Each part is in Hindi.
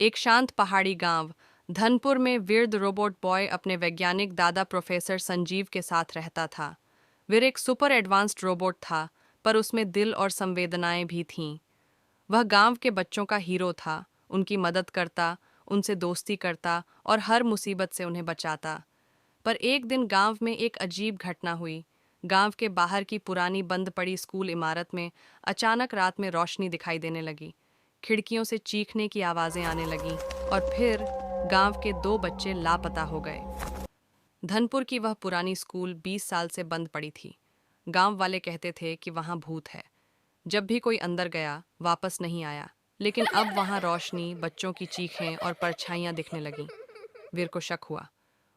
एक शांत पहाड़ी गांव धनपुर में वीर रोबोट बॉय अपने वैज्ञानिक दादा प्रोफेसर संजीव के साथ रहता था। वीर एक सुपर एडवांस्ड रोबोट था, पर उसमें दिल और संवेदनाएं भी थीं। वह गांव के बच्चों का हीरो था, उनकी मदद करता, उनसे दोस्ती करता और हर मुसीबत से उन्हें बचाता। पर एक दिन गांव में एक अजीब घटना हुई। गांव के बाहर की पुरानी बंद पड़ी स्कूल इमारत में अचानक रात में रोशनी दिखाई देने लगी। खिड़कियों से चीखने की आवाजें आने लगीं और फिर गांव के दो बच्चे लापता हो गए। धनपुर की वह पुरानी स्कूल 20 साल से बंद पड़ी थी। गांव वाले कहते थे कि वहां भूत है। जब भी कोई अंदर गया वापस नहीं आया। लेकिन अब वहां रोशनी, बच्चों की चीखें और परछाइयां दिखने लगीं। वीर को शक हुआ।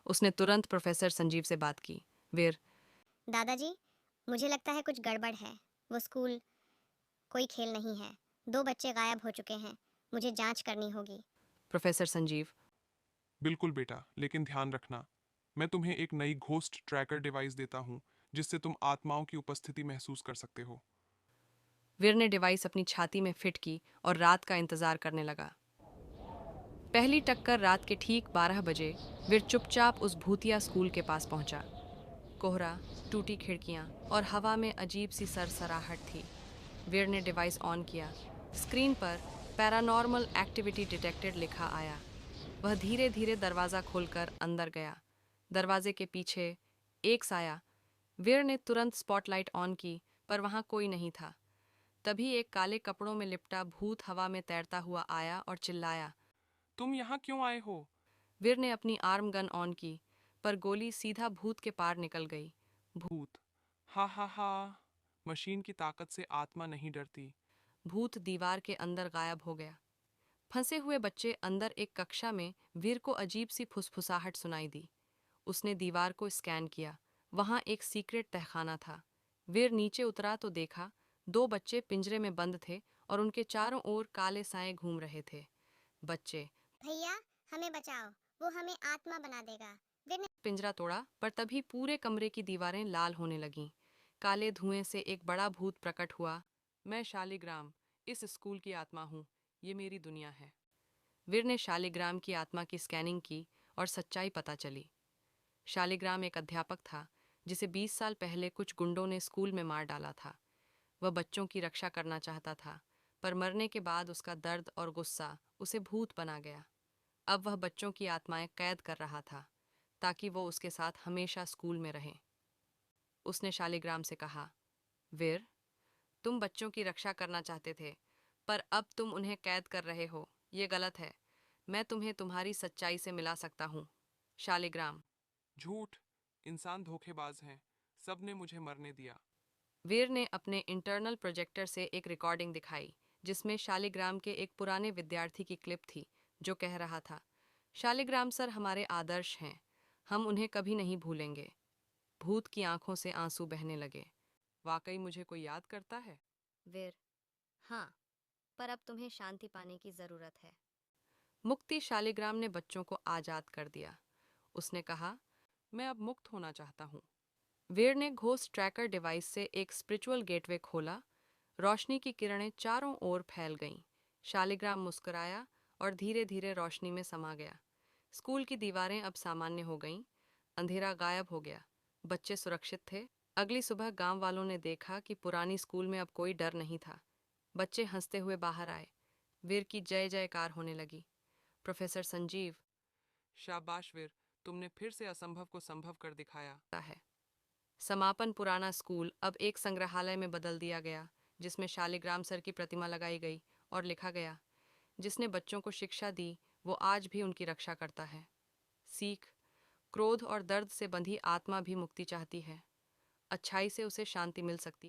उसने तुरंत प्रोफेसर संजीव से बात की। वीर, दादाजी, मुझे लगता है कुछ गड़बड़ है। वो स्कूल कोई खेल नहीं है। दो बच्चे गायब हो चुके हैं। मुझे जांच करनी होगी। प्रोफेसर संजीव। बिल्कुल बेटा, लेकिन ध्यान रखना, मैं तुम्हें एक नई घोस्ट ट्रैकर डिवाइस देता हूँ जिससे तुम आत्माओं की उपस्थिति महसूस कर सकते हो। वीर ने डिवाइस अपनी छाती में फिट की और रात का इंतजार करने लगा। पहली टक्कर रात के ठीक 12 बजे वीर चुपचाप उस भूतिया स्कूल के पास पहुंचा। कोहरा, टूटी खिड़कियां और हवा में अजीब सी सरसराहट थी। वीर ने डिवाइस ऑन किया। स्क्रीन पर पैरानॉर्मल एक्टिविटी डिटेक्टेड लिखा आया। वह धीरे धीरे दरवाज़ा खोलकर अंदर गया। दरवाजे के पीछे एक साया। वीर ने तुरंत स्पॉटलाइट ऑन की, पर वहां कोई नहीं था। तभी एक काले कपड़ों में लिपटा भूत हवा में तैरता हुआ आया और चिल्लाया। तुम यहाँ क्यों आए हो? वीर ने अपनी आर्म गन ऑन की, पर गोली सीधा भूत के पार निकल गई। भूत? हा हा हा। मशीन की ताकत से आत्मा नहीं डरती। भूत दीवार के अंदर गायब हो गया। फंसे हुए बच्चे अंदर एक कक्षा में वीर को अजीब सी फुसफुसाहट सुनाई दी। उसने दीवार को स्कैन किया। वहां एक सीक्रेट तहखाना था। वीर नीचे उतरा तो देखा दो बच्चे पिंजरे में बंद थे और उनके चारों ओर काले साए घूम रहे थे। बच्चे भैया, हमें बचाओ। वो हमें आत्मा बना देगा। वीर ने पिंजरा तोड़ा, पर तभी पूरे कमरे की दीवारें लाल होने लगीं। काले धुएं से एक बड़ा भूत प्रकट हुआ। मैं शालिग्राम, इस स्कूल की आत्मा हूँ। ये मेरी दुनिया है। वीर ने शालिग्राम की आत्मा की स्कैनिंग की और सच्चाई पता चली। शालिग्राम एक अध्यापक था जिसे 20 साल पहले कुछ गुंडों ने स्कूल में मार डाला था। वह बच्चों की रक्षा करना चाहता था, पर मरने के बाद उसका दर्द और गुस्सा उसे भूत बना गया। अब वह बच्चों की आत्माएं कैद कर रहा था, ताकि वो उसके साथ हमेशा स्कूल में रहें। उसने शालिग्राम से कहा, वीर, तुम बच्चों की रक्षा करना चाहते थे, पर अब तुम उन्हें कैद कर रहे हो। ये गलत है। मैं तुम्हें तुम्हारी सच्चाई से मिला सकता हूँ। शालिग्राम। झूठ! इंसान धोखेबाज हैं। सब ने मुझे मरने दिया। वीर ने अपने इंटरनल प्रोजेक्टर से एक रिकॉर्डिंग दिखाई, जिसमें शालिग्राम के एक पुराने विद्यार्थी की क्लिप थी, जो कह रहा था, शालिग्राम सर हमारे आदर्श हैं। हम उन्हें कभी नहीं भूलेंगे। भूत की आंखों से आंसू बहने लगे। वाकई मुझे कोई याद करता है? वीर, हाँ, पर अब तुम्हें शांति पाने की जरूरत है। मुक्ति। शालिग्राम ने बच्चों को आजाद कर दिया। उसने कहा, मैं अब मुक्त होना चाहता हूँ। वीर ने घोस्ट ट्रैकर डिवाइस से एक स्पिरिचुअल गेटवे खोला। रोशनी की किरणें चारों ओर फैल गईं। शालिग्राम मुस्कुराया और धीरे धीरे रोशनी में समा गया। स्कूल की दीवारें अब सामान्य हो गईं। अंधेरा गायब हो गया। बच्चे सुरक्षित थे। अगली सुबह गांव वालों ने देखा कि पुरानी स्कूल में अब कोई डर नहीं था। बच्चे हंसते हुए बाहर आए। वीर की जय जयकार होने लगी। प्रोफेसर संजीव शाबाश वीर, तुमने फिर से असंभव को संभव कर दिखाया। है। समापन। पुराना स्कूल अब एक संग्रहालय में बदल दिया गया, जिसमें शालिग्राम सर की प्रतिमा लगाई गई और लिखा गया, जिसने बच्चों को शिक्षा दी वो आज भी उनकी रक्षा करता है। सीख, क्रोध और दर्द से बंधी आत्मा भी मुक्ति चाहती है। अच्छाई से उसे शांति मिल सकती